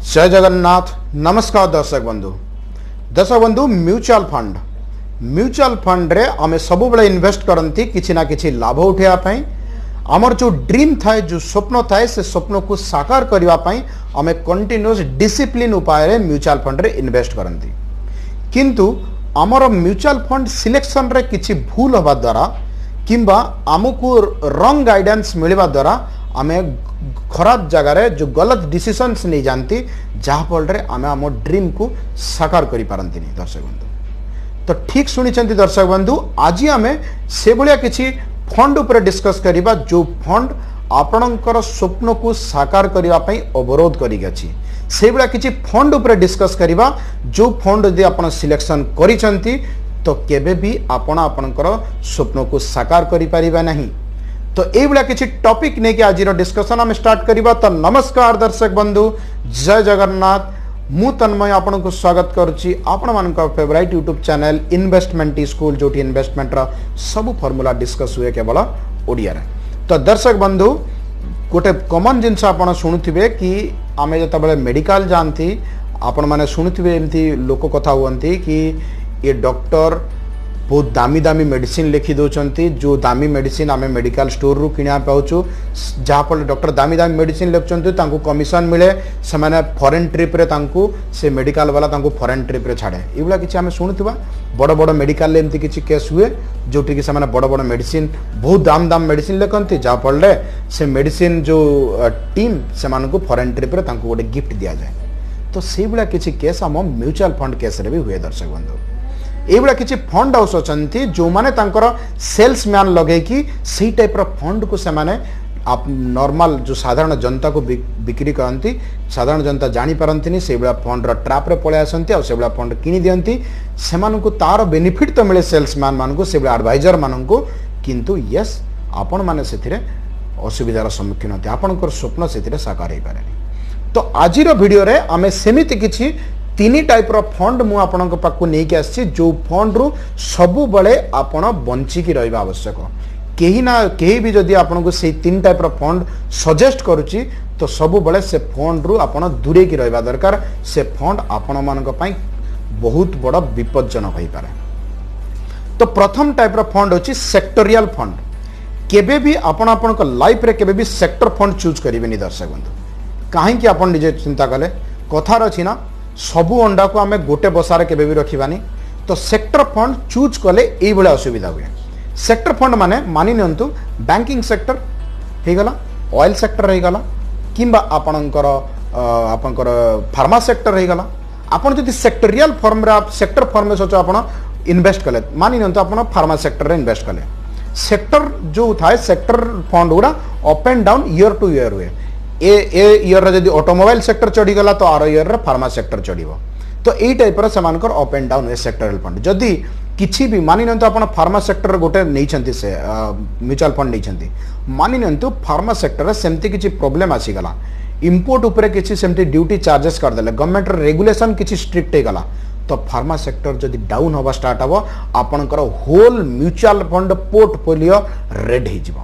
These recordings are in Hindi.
जय जगन्नाथ। नमस्कार दर्शक बंधु म्यूचुअल फंड रे आमे सब बड़े इन्वेस्ट करती किसी ना किसी लाभ उठाई आमर जो ड्रीम थाए जो स्वप्न थाए से स्वप्न को साकार करने आमे कंटिन्यूअस डिसिप्लिन उपाय रे म्यूचुअल फंड रे इन्वेस्ट करती किंतु आमर म्यूचुअल फंड सिलेक्शन रे किसी भूल हवा द्वारा किंबा आमको रंग गाइडेंस मिलवा द्वारा आमे खराब जगार जो गलत डिसीजंस नहीं जानती जहाँफल आम आम ड्रीम को साकार कर पारती दर्शक बंधु। तो ठीक शुणी दर्शक बंधु, आज आम से भाया किसी फंड उपर डिस्कस करवा जो फंड आपणकर स्वप्न को साकार करने अवरोध कर किसी फंड उपर डिस्कस करवा जो फंड यदि आप सिलेक्शन करिसेंती तो केबे भी आपण आपणकर स्वप्न को साकार करि परिबा नहीं। तो ये किसी टॉपिक नहीं कि आज डिस्कशन आम स्टार्ट करवा। तो नमस्कार दर्शक बंधु, जय जगन्नाथ। मु तन्मय आपन को स्वागत करुच्ची आपण मान favourite YouTube channel investment school जो इन्वेस्टमेंट रा सब फॉर्मूला डिस्कस हुए केवल ओडिया रे। तो दर्शक बंधु, गोटे कॉमन जिनस आपन शुणुथिबे कि आमे जतबेले मेडिकल जानती आपण माने शुणुथिबे एमती लोक कथा हुअंती कि ये डॉक्टर बहुत दामी दामी मेडिसिन लिखि दौरान जो दामी मेडिसिन आम मेडिकल स्टोर रु किना पाचु जहाँफल डॉक्टर दामी दामी मेडिसिन लिखुं कमिशन मिले से मैंने फॉरेन ट्रिप रे से मेडिकल वाला फॉरेन ट्रिप रे छाड़े ये किसी आम शुणुवा बड़ बड़ मेडिकल एमती किसी केस हुए जोटि से बड़ बड़ मेडिसिन बहुत दाम दाम मेडिसिन लिखती जहाँफल से मेडिसिन जो टीम से फॉरेन ट्रिप रे गोटे गिफ्ट दि जाए। तो से भाया किसी केस आम म्यूचुअल फंड केस रे भी हुए दर्शक बंधु। ये किसी फंड हाउस अच्छा जो मैंने सेल्स मैन लगे कि सही टाइप फंड को से माने आप नॉर्मल जो साधारण जनता को बिक्री करती साधारण जनता जापारती से फंड ट्राप रे पलि आसती आ से फंड किनी दियंती से तार बेनिफिट तो मिले सेल्स मैन मान को से एडवाइजर मान को किंतु यस आपण मैंने से असुविधार सम्मुखीन होती आपंकर स्वप्न से साकार हो पारे। तो आज वीडियो रे आमे सेमिति किछि तीन टाइप रो फंड मु आपन को पाकु नै के आछि जो फंड रु सबु बळे आपण बंची की रहबा आवश्यक। केही ना केही भी जदि आपन को से तीन टाइप रो फंड सजेस्ट करूची तो सबु बळे से फंड रु आपण दूरे की रहबा दरकार। से फंड आपण मान को पई बहुत बड़ विपज्जनक होई पारे। तो प्रथम टाइप रो फंड होची सेक्टोरियल फंड। केबे भी आपण को लाइफ रे केबे भी सेक्टर फंड चूज करिवेनी दर्शक बंधु। काहे कि आपण निजे चिंता कले कथार अछि ना सबू अंडा को आमे गोटे बसार केबे भी रखिबानी। तो सेक्टर फंड चूज कले एई बळे असुविधा हुए। सेक्टर फंड माने मानि नियंतु बैंकिंग सेक्टर हे गला, ऑयल सेक्टर हे गला किंबा आपनकर फार्मा सेक्टर हे गला। आपण जदि सेक्टोरियल फॉर्म रे आप सेक्टर फॉर्म में सोचो आपण इन्वेस्ट कले मानि नियंतु आपण फार्मा सेक्टर रे इन्वेस्ट कले सेक्टर जो थाए सेक्टर फंड गुडा up and down year to year हुए। ए ईयर जदि ऑटोमोबाइल सेक्टर चढ़ीगला तो आर ईयर रे फार्मा सेक्टर चढ़िबो। तो यही टाइप रे समानकर अप एंड डाउन हुए सेक्टरल फंड। जदि किछि भी मानि नंतु आपण फार्मा सेक्टर गोटे नै छंती से म्यूचुअल फंड नै छंती मानि नंतु फार्मा सेक्टर रे सेमती किछि प्रॉब्लम आसी गला इंपोर्ट ऊपर किछि सेमती ड्यूटी चार्जेस कर देले गवर्नमेंट रेगुलेशन किछि स्ट्रिक्ट हे गला तो फार्मा सेक्टर जदि डाउन होबा स्टार्ट हबो आपनकर whole mutual fund portfolio red हे जिवो।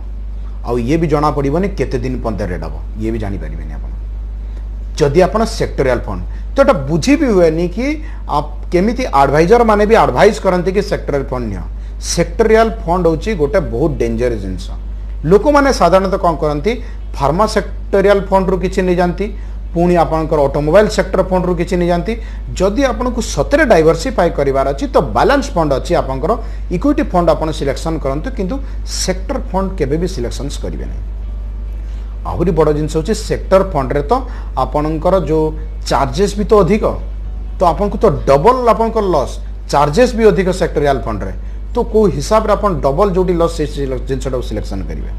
आउ ये भी जना पड़ोनी केते दिन पंदर रेड हम ये भी जानी पारे आप जदि आप सेक्टोरियल फंड। तो ये बुझी भी हुए नहीं कि आप केमिति एडवाइजर माने भी एडवाइस करते कि sectoral fund neo. Sectoral fund होची गोटे बहुत डेंजरस जिनस। लोक मैंने साधारणतः कौन करती फार्मा सेक्टोरियल फंड रु किसी नहीं जानती पुणी आपंकर ऑटोमोबाइल सेक्टर फंड रु किसी नहीं जानती। जदि आपको सतरे डाइवर्सिफाई करार अच्छी तो बैलेंस फंड अच्छी आपंकर इक्विटी फंड आप सिलेक्शन करंतु किंतु सेक्टर फंड केबे भी सिलेक्शन करेंगे नहीं। आहरी बड़ जिनस होची सेक्टर फंड रे तो आपंकर जो चार्जेस भी तो अधिक तो आपन को तो डबल आपंकर लॉस चार्जेस भी अधिक सेक्टोरियल फंड रे तो को हिसाब रे अपन डबल जोटी लॉस जिनसटा सिलेक्शन करेंगे।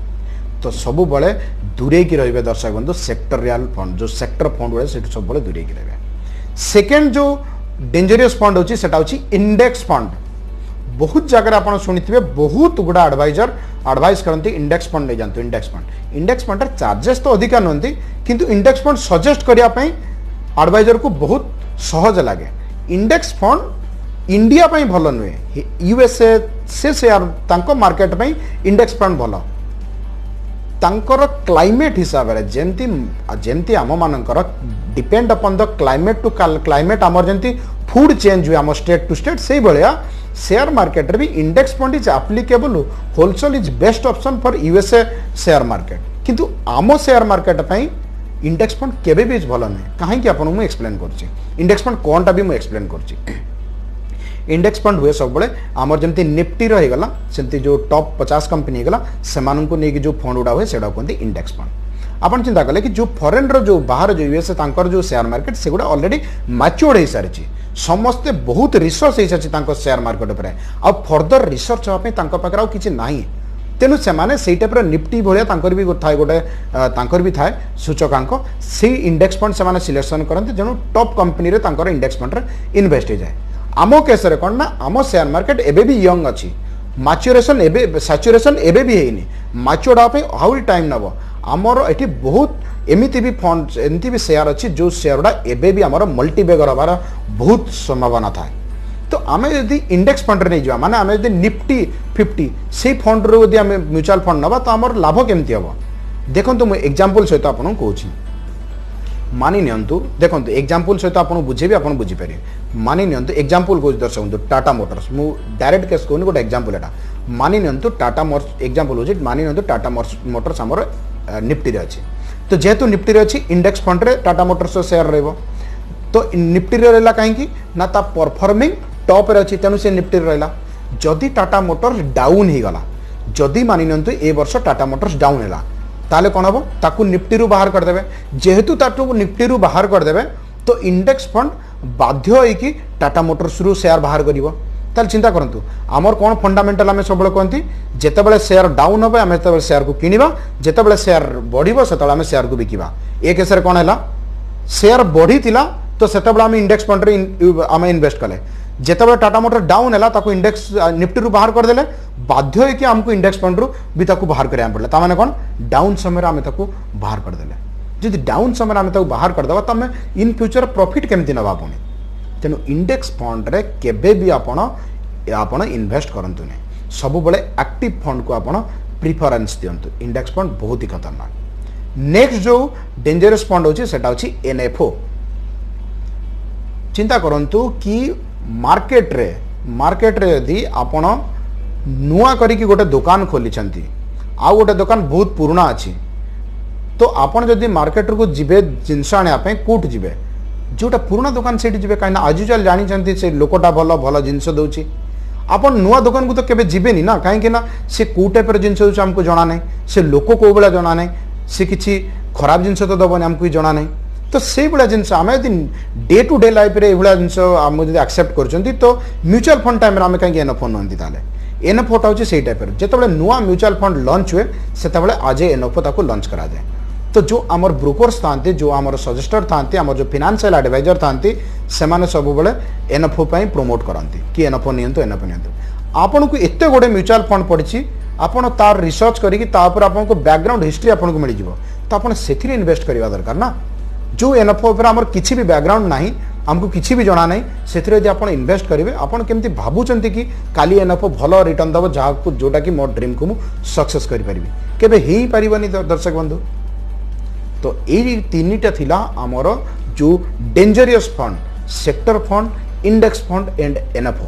तो सबु बड़े दूरे की रहिबे दर्शक बंधु सेक्टोरियल फंड जो सेक्टर फंड बड़े से सब बड़े दूरे की रहिबे। सेकेंड जो डेंजरियस फंड होची सेटा होची इंडेक्स फंड। बहुत जगह आप शुणिथिबे बहुत गुड़ा एडवाइजर एडवाइस करती इंडेक्स फंड नहीं जानते। इंडेक्स फंड चार्जेस तो अधिका नहती किंतु इंडेक्स फंड सजेस्ट करने एडवाइजर को बहुत सहज लगे। इंडेक्स फंड इंडिया भल नुहे यूएसए से शेयर मार्केट इंडेक्स फंड भल तांकर क्लाइमेट हिसाब से जेमती आम मानकर depend upon the climate to climate आमर जंती फूड चेंज हुए आम स्टेट टू स्टेट से भाया शेयर मार्केट रे भी index fund is applicable wholesale is best option for USA share market किंतु आम शेयर मार्केट पई इंडेक्स फंड केबे भी भल नहीं कहीं आपको मुझे एक्सप्लेन कर इंडेक्स फंड कौनटा भी मुझे एक्सप्लेन कर इंडेक्स फंड हुए सब बड़े आमर जमी निफ्टी रहीगला सेमती जो टॉप 50 कंपनी होगा से जो फंड गुड़ा हुए से कहते इंडेक्स फंड आपन चिंता कले कि जो फॉरेन रो जो बाहर जो यूएसए तांकर जो शेयर मार्केट से गुड़ा ऑलरेडी मैच्योर्ड हो सारी समस्ते बहुत रिसर्च हो सारी शेयर मार्केट उपर आ फर्दर रिसर्च हाँपी पाखे किसी ना तेणु से टाइप निफ्टी भाया भी थाए गोटे भी थाए सूचकांक से इंडेक्स फंड से सिलेक्शन करते जेणु टॉप कंपनी इंडेक्स फंड रे इन्वेस्ट हो जाए आमो केस रे कौन ना आमो शेयर मार्केट एबे भी यंग अच्छी मैच्योरेशन एबे सैचुरेशन एबे भी हैनी मैच्योर्ड होगा हाउ टाइम नब आमर ये बहुत एमती भी फंड एमती भी शेयर अच्छी जो शेयर गुड़ा एबे भी आमर मल्टीबैगर हबार बहुत संभावना था तो आम जदि इंडेक्स फंड नहीं जावा माने आम जदि निफ्टी 50 से फंड रो यदि आम म्यूचुअल फंड नबा तो आमर लाभ केमती हम देखो मुझे एग्जांपल सहित आपको कहूँ मानि नियंतु देखो एग्जांपल सहित आप बुझेबी आप बुझीपारे मानि नियंतु एग्जांपल कहूँ दर्शक टाटा मोटर्स मु डायरेक्ट केस कहूँ गोटे एग्जांपल एटा मानि नियंतु टाटा एग्जांपल हो मानि नियंतु टाटा मोटर्स आमर निफ्टी रे अच्छी तो जेहेतु निफ्टी रे अच्छी इंडेक्स फंड रे टाटा मोटर्स शेयर रहिबो तो निफ्टी रे रहला कहीं ना ता परफॉर्मिंग टॉप रे अच्छी तेणु से निफ्टी रे रहला जदि टाटा मोटर्स डाउन हो गला जदि मानि नियंतु ए वर्ष टाटा मोटर्स डाउन हैला ताले कौन हम ताकू निफ्टी रू बाहर करदे जेहेतु ताकू निफ्टी रू बाहर करदे तो इंडेक्स फंड बाध्य होइकी टाटा मोटर्स रू शेयर बाहर करिवो ताले चिंता करंतु आमर कौन फंडामेंटल आम सब कहती जितेबाला शेयर डाउन हम आम जो शेयर को किणवा जितेबाला शेयर बढ़ो से आम शेयर को बिकवा ए केस कौन है शेयर बढ़ी तो से आम इंडेक्स फंड आम इन्वेस्ट कले जितेबाला टाटा मोटर डाउन है ताको इंडेक्स निफ्टी रू बाहर करदे बाध्य होइकी आमको इंडेक्स फंड रू भी ताको बाहर करिया पड़ला तामाने कौन डाउन समय आम ताको बाहर करदे जदि डाउन समय आम ताको बाहर करदवा तो आम इन फ्यूचर प्रॉफिट केमती नबा पुणी तेणु इंडेक्स फंड रे केबे भी आपण इन्वेस्ट करंतु ने सब बळे एक्टिव फंड को आपण प्रिफरेंस दियंतु इंडेक्स फंड बहुत ही खतरनाक नेक्स्ट जो डेंजरस फंड होची सेटा होची एनएफओ चिंता करंतु कि मार्केट रे यदि आपण नुआ करिकी गोटे दुकान खोली छंती आ गोटे दुकान बहुत पुराना अछि तो आपण जदि मार्केट को जिबे जिंस आने पे कोट जिबे जोटा पुराना दुकान से कहीं आज यूजुअल जानी से लोकटा भल भल जिनस दौची आपण नुआ दुकान को तो केबे जिबेनी ना कहीं से कौ टाइप जिनस दौची हमको जना नहीं से लोक कौ भाया जना नहीं से किसी खराब जिनस तो दबनी आमको जना नहीं तो से भाया जिनस आम यदि डे टू डे लाइफ रे एभलिया जिनस आम जब एक्सेप्ट करछंती तो म्यूचुअल फंड टाइम आम कहीं एनएफओ नुहति ताले एनएफओ टा होची सेही टाइप जेतेबेले नुआ म्यूचुअल फंड लॉन्च हुए सेतेबेले आज एनएफओ ताको लॉन्च करा जाए तो जो आमर ब्रोकर्स थांती जो आमर सजेस्टर थांती आमर जो फाइनेंशियल एडवाइजर थांती से माने सब बेले एनएफओ पई प्रमोट करंती कि एनएफओ नियंतु आपन को एते गोटे म्यूचुअल फंड पड़ी आपन तार रिसर्च करिकि ता ऊपर आपन को बैकग्राउंड हिस्ट्री आपन को मिल जिवो तो आपन सेथिरे इन्वेस्ट करबा दरकार ना जो एनएफओ ऊपर आमर किछि भी बैकग्राउंड नाही हमको किछि भी जना नहीं सेथिरे यदि आपन इन्वेस्ट करिवे आपन केमति भाबुचंती कि काली एनएफओ भलो रिटर्न दबो जहा को जोटा कि मोर ड्रीम को मु सक्सेस करि परिबी केबे हेई परिबनी दर्शक बंधु तो यही तीनटा थिला आमर जो dangerous fund sector fund index fund and NFO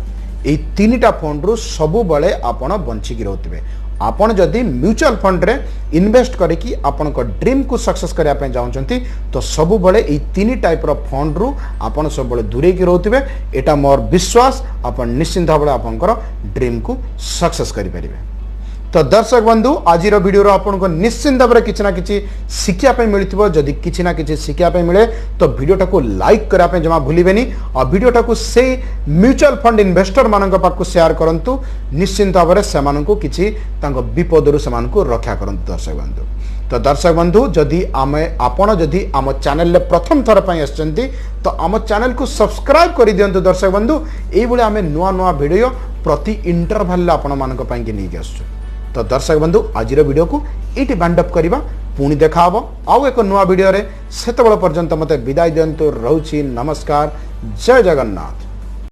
यही तीनटा फंड रू सबु बळे आपण बंचिकी रहउतबे आपण जदि म्यूचुअल फंड रे इन्वेस्ट करिकि आपण को ड्रीम को सक्सेस करिया पे जाउचंती तो सबु बळे एही तीन टाइप रो फंड रू आपण सब बळे दूरे की रहउतबे एटा मोर विश्वास आपण निश्चिंत भाबे आपनकर ड्रीम को सक्सेस करि परिबे तो दर्शक बंधु आज वीडियो आपन को निश्चिंत भाव में किसी ना कि शिखापी मिलता जदि किसी ना कि शिखापी मिले तो वीडियोटा को लाइक करने जमा भूलें और वीडियोटा को से म्यूचुअल फंड इन्वेस्टर मान पाक शेयर करूँ निश्चिंत भाव में से किसी विपदर से रक्षा करूँ दर्शक बंधु तो दर्शक बंधु जदि आपण जदि आम चैनल प्रथम थर पर आसछंती तो आम चैनल को सब्सक्राइब कर दिंतु दर्शक बंधु ये आम नुआ नुआ वीडियो प्रति इंटरवल आपण मान नहीं आसु तो दर्शक बंधु आज वीडियो को ये बाइंड अप करवा पुणी देखा आउ एक नुआ वीडियो रे सेतबेल पर्यंत मते विदाय दिंतु रहउछि नमस्कार जय जगन्नाथ।